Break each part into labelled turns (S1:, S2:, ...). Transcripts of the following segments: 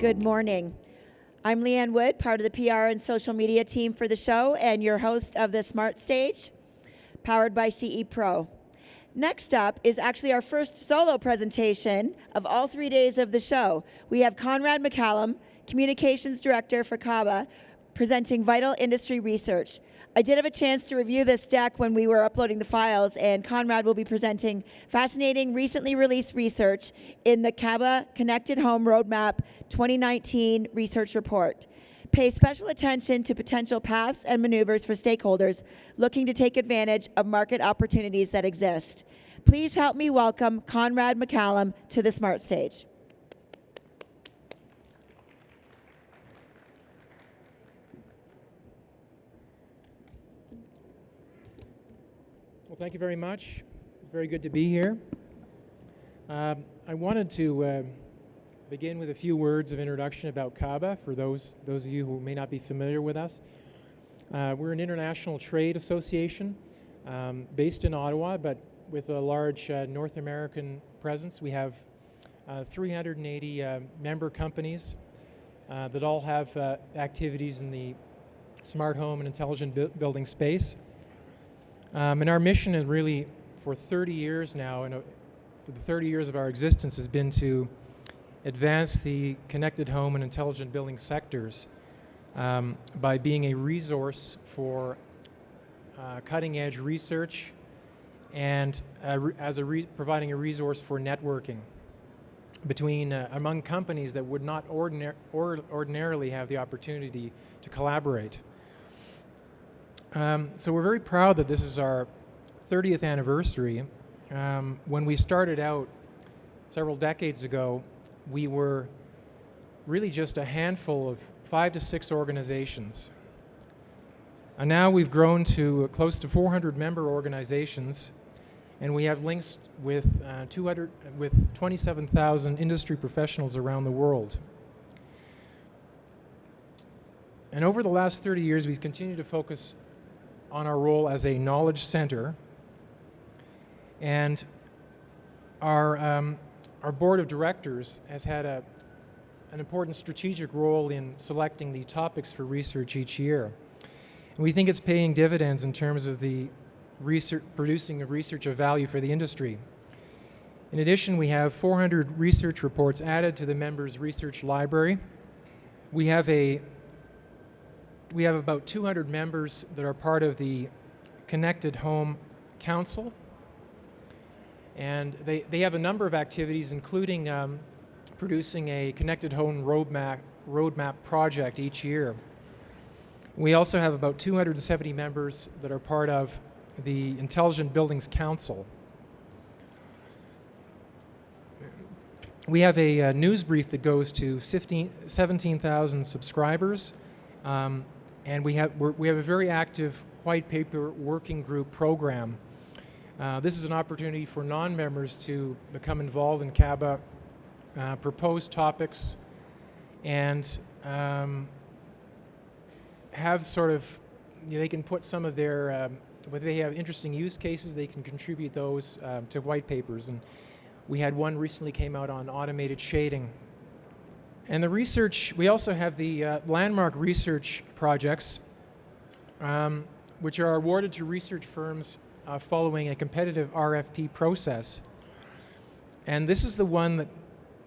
S1: Good morning. I'm Leanne Wood, part of the PR and social media team for the show and your host of the Smart Stage, powered by CE Pro. Next up is actually our first solo presentation of all 3 days of the show. We have Conrad McCallum, Communications Director for CABA, presenting vital industry research. I did have a chance to review this deck when we were uploading the files, and Conrad will be presenting fascinating, recently released research in the CABA Connected Home Roadmap 2019 Research Report. Pay special attention to potential paths and maneuvers for stakeholders looking to take advantage of market opportunities that exist. Please help me welcome Conrad McCallum to the Smart Stage.
S2: Well, thank you very much. It's very good to be here. I wanted to begin with a few words of introduction about CABA for those of you who may not be familiar with us. We're an international trade association based in Ottawa, but with a large North American presence. We have 380 member companies that all have activities in the smart home and intelligent building space. And our mission is really, for 30 years now, and for the 30 years of our existence, has been to advance the connected home and intelligent building sectors by being a resource for cutting-edge research and providing a resource for networking between among companies that would not ordinarily have the opportunity to collaborate. So we're very proud that this is our 30th anniversary. When we started out several decades ago, we were really just a handful of 5 to 6 organizations. And now we've grown to close to 400 member organizations, and we have links with 27,000 industry professionals around the world. And over the last 30 years, we've continued to focus on our role as a knowledge center, and our board of directors has had an important strategic role in selecting the topics for research each year. And we think it's paying dividends in terms of the producing of research of value for the industry. In addition, we have 400 research reports added to the members' research library. We have about 200 members that are part of the Connected Home Council, and they have a number of activities, including producing a Connected Home roadmap project each year. We also have about 270 members that are part of the Intelligent Buildings Council. We have a news brief that goes to 17,000 subscribers. And we have a very active white paper working group program. This is an opportunity for non-members to become involved in CABA, propose topics, and have they can put some of their, if they have interesting use cases, they can contribute those to white papers. And we had one recently came out on automated shading. And the research, we also have the landmark research projects, which are awarded to research firms following a competitive RFP process. And this is the one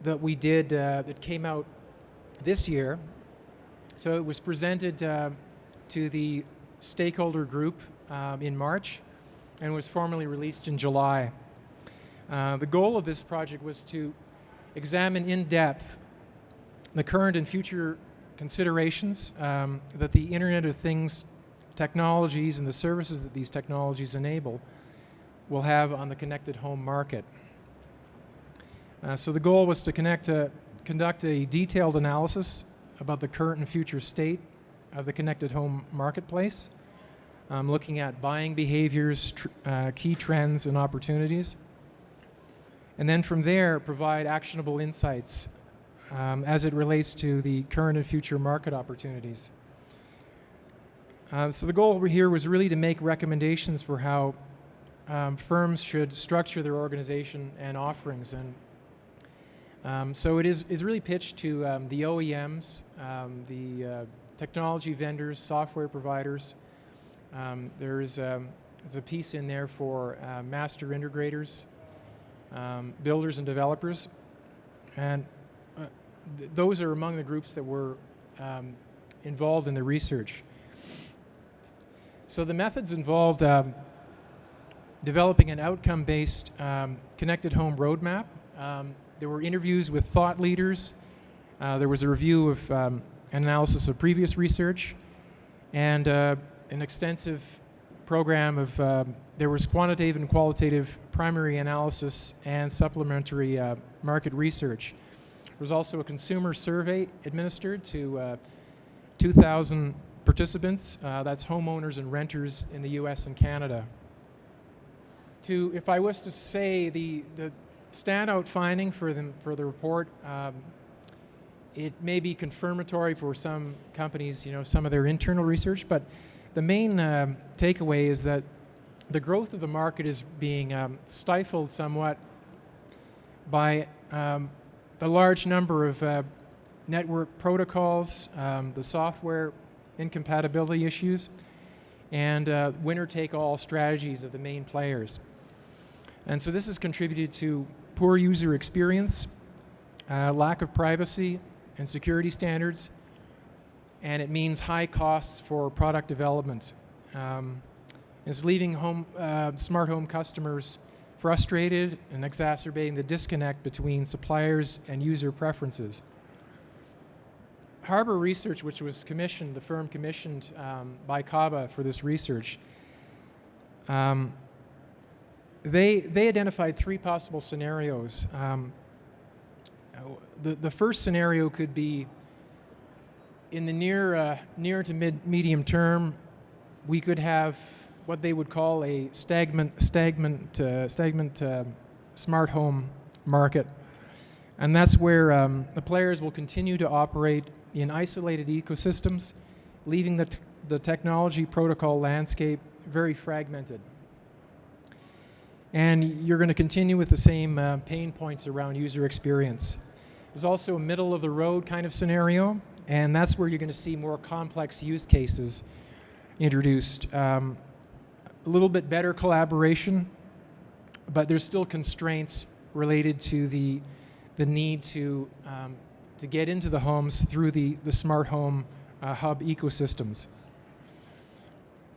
S2: that we did that came out this year. So it was presented to the stakeholder group in March and was formally released in July. The goal of this project was to examine in depth the current and future considerations that the Internet of Things technologies and the services that these technologies enable will have on the connected home market. So the goal was to conduct a detailed analysis about the current and future state of the connected home marketplace, looking at buying behaviors, key trends and opportunities, and then from there provide actionable insights as it relates to the current and future market opportunities. So the goal over here was really to make recommendations for how firms should structure their organization and offerings. And So it is really pitched to the OEMs, the technology vendors, software providers. There's a piece in there for master integrators, builders and developers, and those are among the groups that were involved in the research. So the methods involved developing an outcome-based connected home roadmap. There were interviews with thought leaders. There was a review of an analysis of previous research, and an extensive program of, there was quantitative and qualitative primary analysis and supplementary market research. There was also a consumer survey administered to 2,000 participants. That's homeowners and renters in the US and Canada. If I was to say the standout finding for the report, it may be confirmatory for some companies, some of their internal research, but the main takeaway is that the growth of the market is being stifled somewhat by the large number of network protocols, the software incompatibility issues, and winner-take-all strategies of the main players. And so this has contributed to poor user experience, lack of privacy and security standards, and it means high costs for product development. It's leaving smart home customers frustrated and exacerbating the disconnect between suppliers and user preferences. Harbor Research, which was commissioned, the firm commissioned by CABA for this research, they identified three possible scenarios. The first scenario could be in the near to medium term, we could have what they would call a stagnant smart home market, and that's where the players will continue to operate in isolated ecosystems, leaving the technology protocol landscape very fragmented. And you're going to continue with the same pain points around user experience. There's also a middle-of-the-road kind of scenario, and that's where you're going to see more complex use cases introduced. A little bit better collaboration, but there's still constraints related to the need to get into the homes through the smart home hub ecosystems.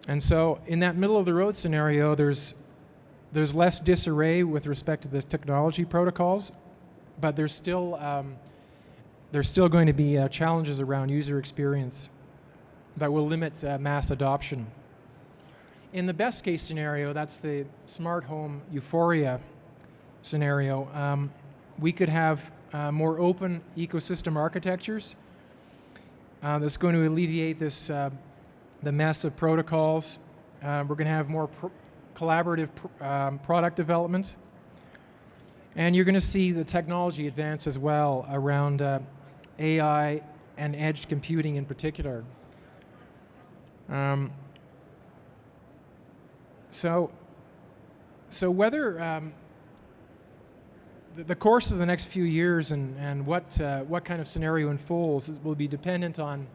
S2: And so in that middle-of-the-road scenario, there's less disarray with respect to the technology protocols, but there's still going to be challenges around user experience that will limit mass adoption. In the best case scenario, that's the smart home euphoria scenario, we could have more open ecosystem architectures that's going to alleviate this the mess of protocols. We're going to have more collaborative product development, and you're going to see the technology advance as well around AI and edge computing in particular. So whether the course of the next few years and what kind of scenario unfolds will be dependent on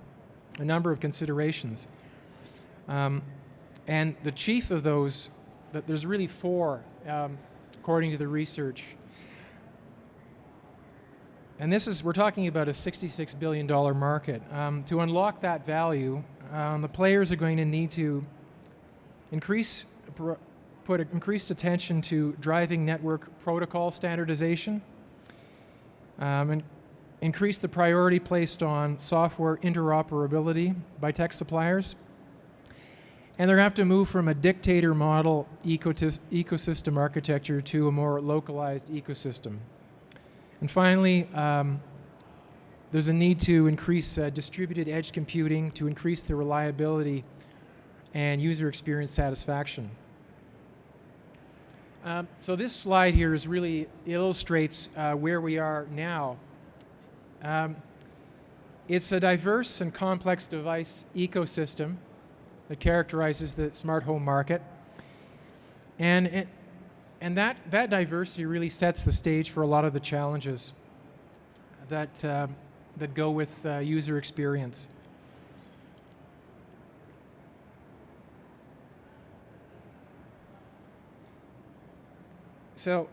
S2: a number of considerations. And the chief of those, there's really four, according to the research. And we're talking about a $66 billion market. To unlock that value, the players are going to need to put increased attention to driving network protocol standardization, and increase the priority placed on software interoperability by tech suppliers. And they're going to have to move from a dictator model ecosystem architecture to a more localized ecosystem. And finally, there's a need to increase distributed edge computing to increase the reliability and user experience satisfaction. So this slide here really illustrates where we are now. It's a diverse and complex device ecosystem that characterizes the smart home market. And that diversity really sets the stage for a lot of the challenges. that go with user experience. So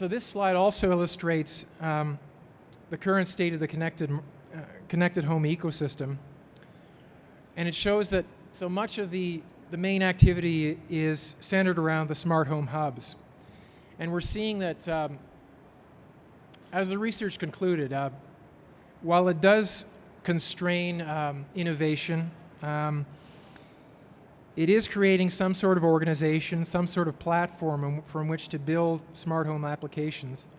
S2: this slide also illustrates the current state of the connected home ecosystem, and it shows that so much of the main activity is centered around the smart home hubs, and we're seeing that as the research concluded, while it does constrain innovation, it is creating some sort of organization, some sort of platform from which to build smart home applications.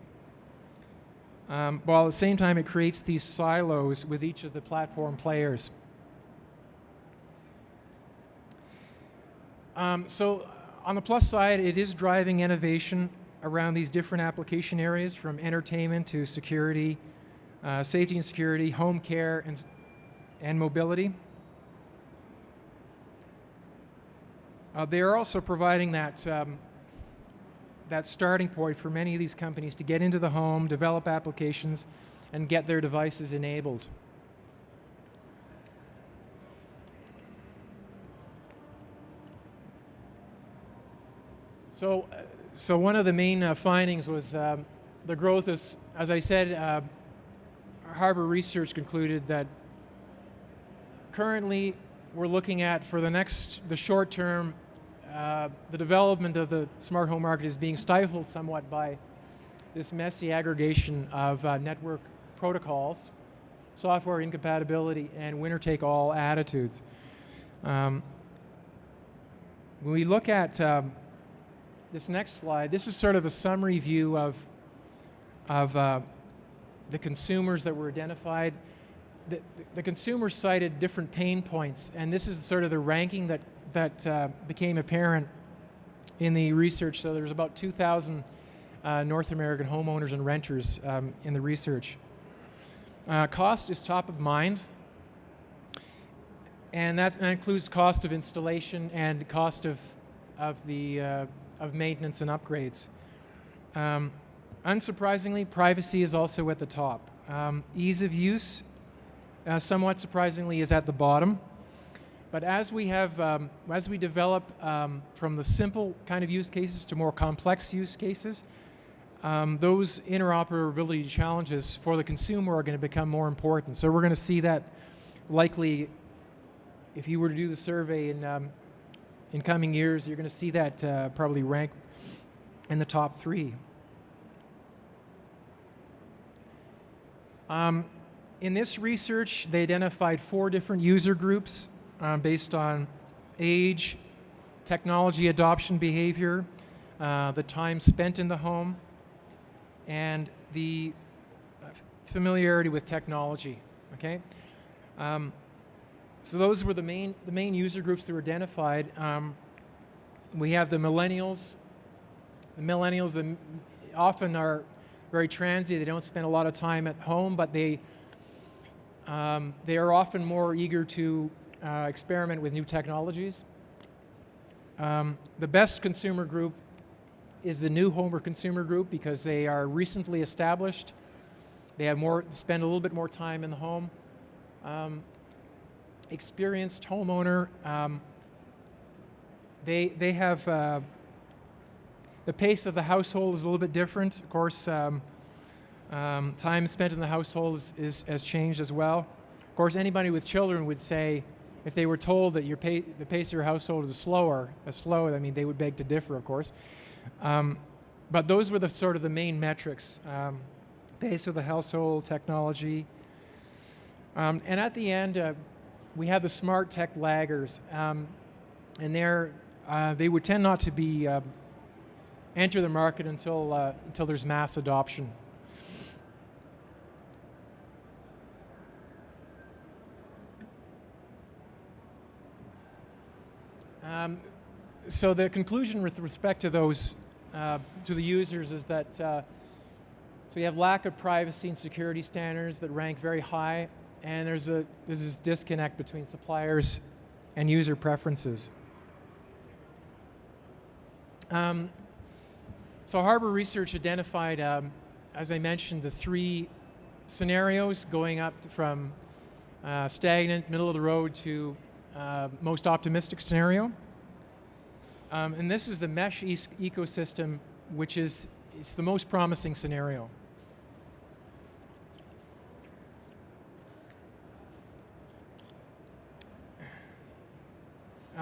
S2: While at the same time it creates these silos with each of the platform players. So on the plus side, it is driving innovation around these different application areas, from entertainment to security, safety and security, home care, and mobility. They are also providing that starting point for many of these companies to get into the home, develop applications, and get their devices enabled. So one of the main findings was the growth of, as I said, Harbor Research concluded that currently we're looking at, for the short term, the development of the smart home market is being stifled somewhat by this messy aggregation of network protocols, software incompatibility, and winner-take-all attitudes. When we look at this next slide, this is sort of a summary view of the consumers that were identified. The consumers cited different pain points, and this is sort of the ranking that became apparent in the research. So there's about 2,000 North American homeowners and renters in the research. Cost is top of mind, and that includes cost of installation and cost of maintenance and upgrades. Unsurprisingly, privacy is also at the top. Ease of use, somewhat surprisingly, is at the bottom. But as we develop from the simple kind of use cases to more complex use cases, those interoperability challenges for the consumer are going to become more important. So we're going to see that likely, if you were to do the survey in coming years, you're going to see that probably rank in the top 3. In this research, they identified 4 different user groups based on age, technology adoption behavior, the time spent in the home, and the familiarity with technology. Okay, so those were the main user groups that were identified. We have the millennials. The millennials often are very transient. They don't spend a lot of time at home, but they are often more eager to experiment with new technologies. The best consumer group is the new homer consumer group, because they are recently established. They have spend a little bit more time in the home. Experienced homeowner, they have the pace of the household is a little bit different. Of course, time spent in the household has changed as well. Of course, anybody with children would say, if they were told that the pace of your household is slow, I mean, they would beg to differ, of course. But those were the sort of the main metrics: pace of the household, technology, and at the end, we have the smart tech laggers, and they would tend not to be enter the market until there's mass adoption. So the conclusion with respect to those, to the users, is that so you have lack of privacy and security standards that rank very high, and there's this disconnect between suppliers and user preferences. So Harbor Research identified, as I mentioned, the 3 scenarios going up from stagnant, middle of the road to most optimistic scenario. And this is the mesh ecosystem, which is it's the most promising scenario.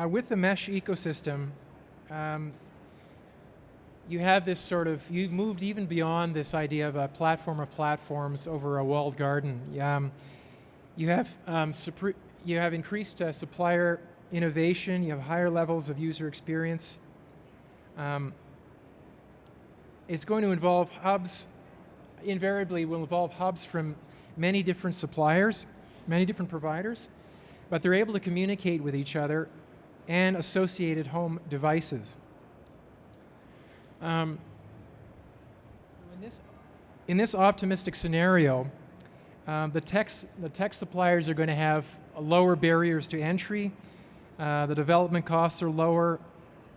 S2: With the mesh ecosystem, you have this you've moved even beyond this idea of a platform of platforms over a walled garden. You have increased supplier innovation, you have higher levels of user experience. It's going to involve hubs, invariably will involve hubs from many different suppliers, many different providers, but they're able to communicate with each other and associated home devices. So in this optimistic scenario, the tech suppliers are going to have lower barriers to entry, the development costs are lower,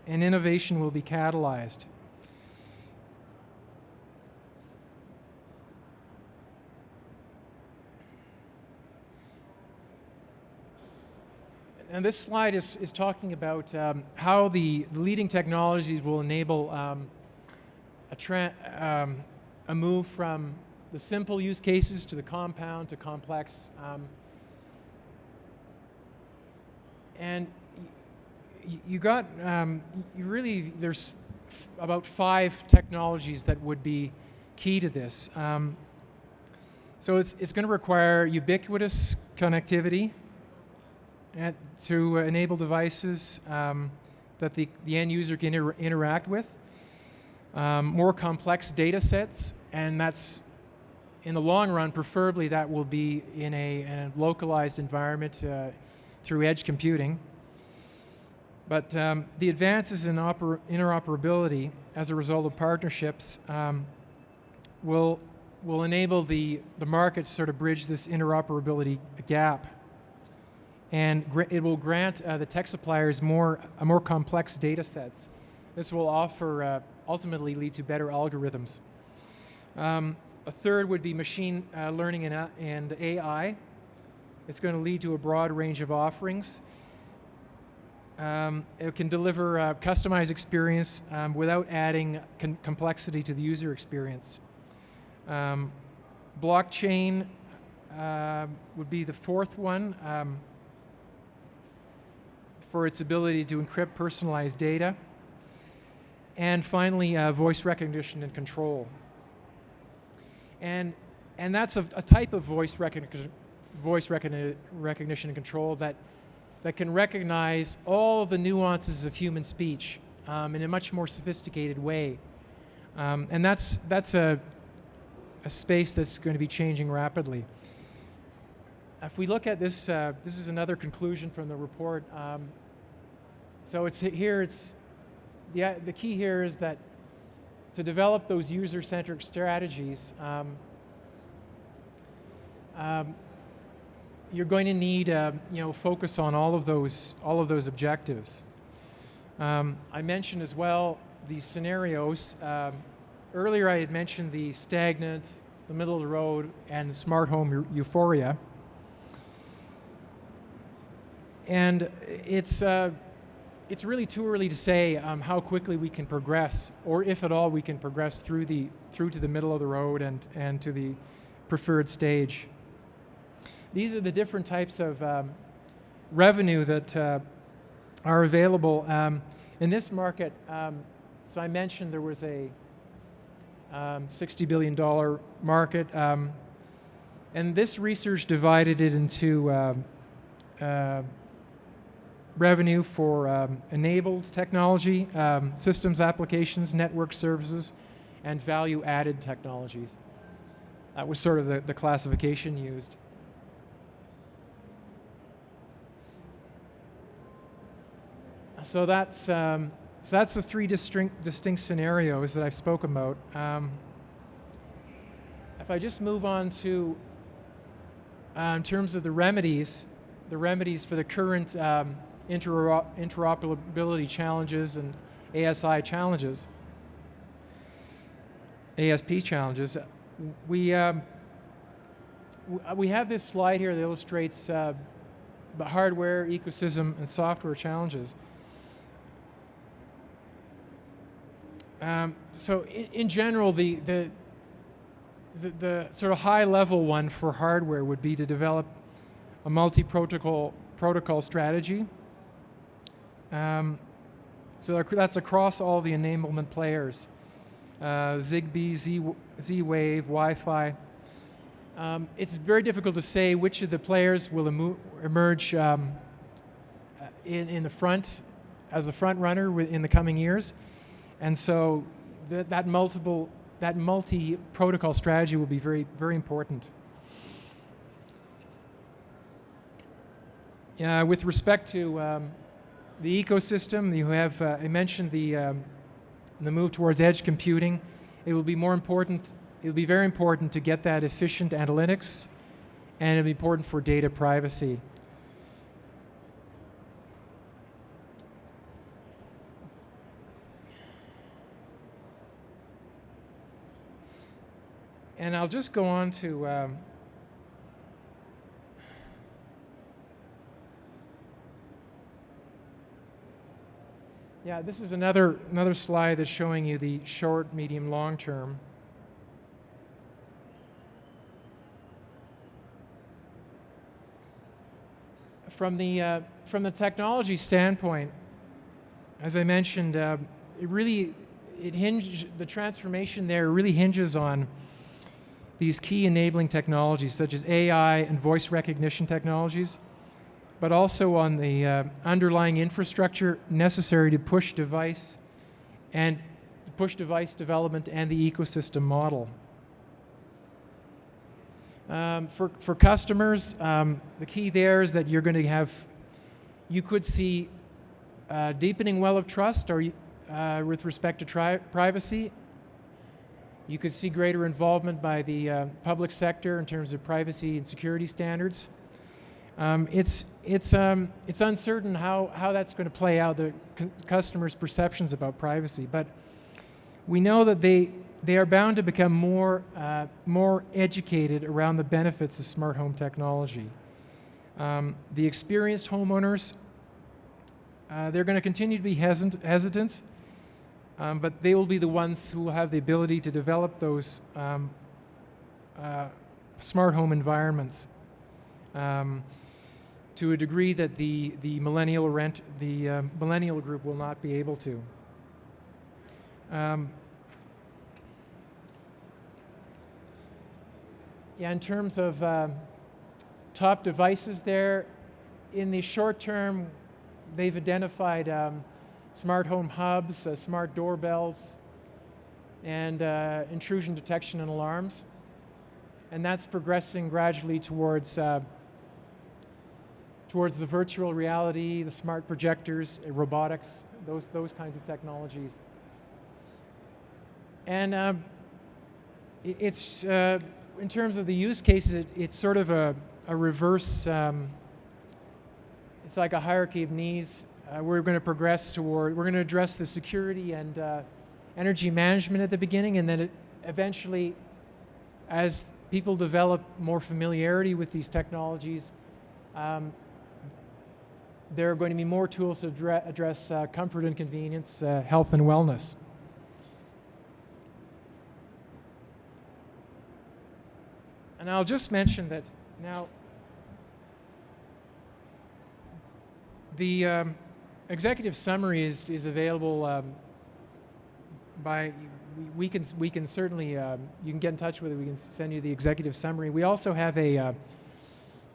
S2: and innovation will be catalyzed. And this slide is talking about how the leading technologies will enable a move from the simple use cases to the compound to complex. And there's about 5 technologies that would be key to this. So it's going to require ubiquitous connectivity to enable devices that the end user can interact with. More complex data sets, and that's, in the long run, preferably that will be in a localized environment through edge computing. But the advances in interoperability as a result of partnerships will enable the market to sort of bridge this interoperability gap. And it will grant the tech suppliers more complex data sets. This will ultimately lead to better algorithms. A third would be machine learning and AI. It's going to lead to a broad range of offerings. It can deliver a customized experience without adding complexity to the user experience. Blockchain would be the fourth one. For its ability to encrypt personalized data. And finally, voice recognition and control. And that's a type of voice recognition and control that can recognize all the nuances of human speech in a much more sophisticated way. And that's a space that's going to be changing rapidly. If we look at this, this is another conclusion from the report. So the key here is that to develop those user-centric strategies, you're going to need focus on all of those objectives. I mentioned as well these scenarios. Earlier I had mentioned the stagnant, the middle of the road, and smart home euphoria. And it's really too early to say how quickly we can progress, or if at all we can progress through to the middle of the road and to the preferred stage. These are the different types of revenue that are available in this market. So I mentioned there was a $60 billion market, and this research divided it into revenue for enabled technology, systems applications, network services, and value-added technologies. That was sort of the classification used. So that's the 3 distinct scenarios that I've spoken about. If I just move on to, in terms of the remedies for the current interoperability challenges and ASP challenges, we we have this slide here that illustrates the hardware, ecosystem, and software challenges. So in general, the sort of high-level one for hardware would be to develop a multi-protocol strategy. So that's across all the enablement players, Zigbee, Z-Wave, Wi-Fi. It's very difficult to say which of the players will emerge in the front as the front runner in the coming years, and so that multi-protocol strategy will be very, very important. With respect to the ecosystem, you have I mentioned the move towards edge computing. It will be more important. It will be very important to get that efficient analytics, and it'll be important for data privacy. And I'll just go on to this is another slide that's showing you the short, medium, long term. From the technology standpoint, as I mentioned, the transformation there really hinges on these key enabling technologies such as AI and voice recognition technologies, but also on the underlying infrastructure necessary to push device development and the ecosystem model. For customers, the key there is that you're going to you could see deepening well of trust with respect to privacy. You could see greater involvement by the public sector in terms of privacy and security standards. It's uncertain how that's going to play out, the customers' perceptions about privacy, but we know that they are bound to become more educated around the benefits of smart home technology. The experienced homeowners, they're going to continue to be hesitant, but they will be the ones who will have the ability to develop those smart home environments to a degree that the millennial group will not be able to. In terms of top devices there, in the short term, they've identified smart home hubs, smart doorbells, and intrusion detection and alarms. And that's progressing gradually towards the virtual reality, the smart projectors, robotics, those kinds of technologies. And it's in terms of the use cases, it's sort of a reverse. It's like a hierarchy of needs. We're going to progress toward. We're going to address the security and energy management at the beginning, and then eventually, as people develop more familiarity with these technologies, there are going to be more tools to address comfort and convenience, health and wellness. And I'll just mention that now the executive summary is available we can certainly, you can get in touch with it, we can send you the executive summary. We also have a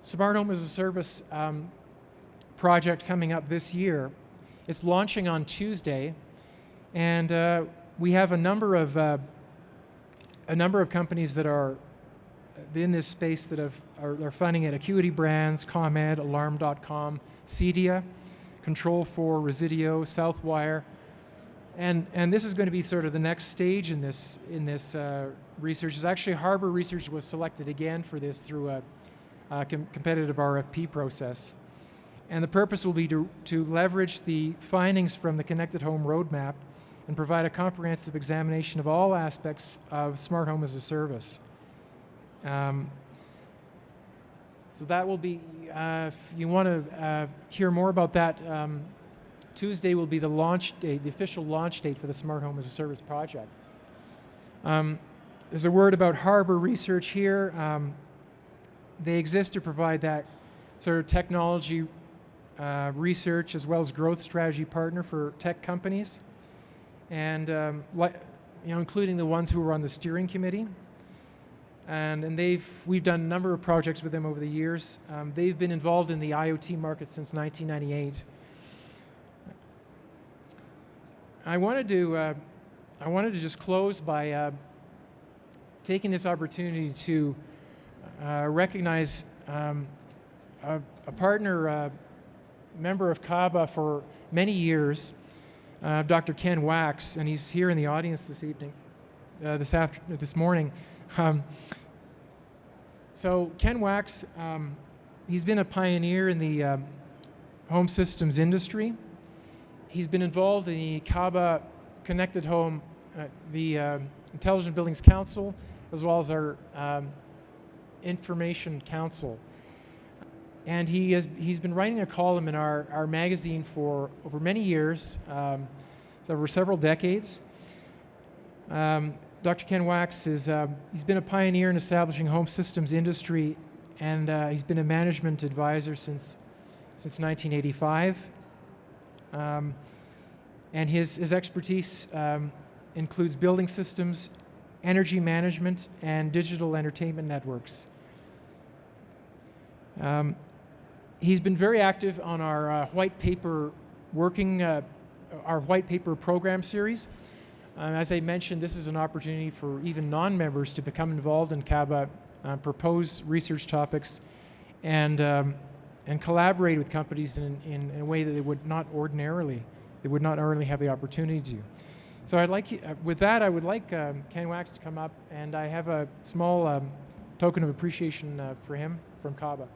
S2: Smart Home as a Service project coming up this year. It's launching on Tuesday, and we have a number of companies that are in this space that are funding it: Acuity Brands, ComEd, Alarm.com, CEDIA, Control4, Residio, Southwire, and this is going to be sort of the next stage in this research. It's actually Harbor Research was selected again for this through a competitive RFP process, and the purpose will be to leverage the findings from the Connected Home Roadmap and provide a comprehensive examination of all aspects of Smart Home as a Service. So that will be, if you want to hear more about that, Tuesday will be the launch date, the official launch date for the Smart Home as a Service project. There's a word about Harbor Research here. They exist to provide that sort of technology research as well as growth strategy partner for tech companies, and including the ones who are on the steering committee. And we've done a number of projects with them over the years. They've been involved in the IoT market since 1998. I wanted to just close by taking this opportunity to recognize a partner, member of CABA for many years, Dr. Ken Wax, and he's here in the audience this evening, this morning. So Ken Wax, he's been a pioneer in the home systems industry. He's been involved in the CABA Connected Home, the Intelligent Buildings Council, as well as our Information Council. And he's been writing a column in our magazine for over many years, over several decades. Dr. Ken Wax he's been a pioneer in establishing home systems industry, and he's been a management advisor since 1985. And his expertise includes building systems, energy management, and digital entertainment networks. He's been very active on our white paper our white paper program series. As I mentioned, this is an opportunity for even non-members to become involved in CABA, propose research topics, and collaborate with companies in a way that they would not ordinarily have the opportunity to. So with that, I would like Ken Wax to come up, and I have a small token of appreciation for him from CABA.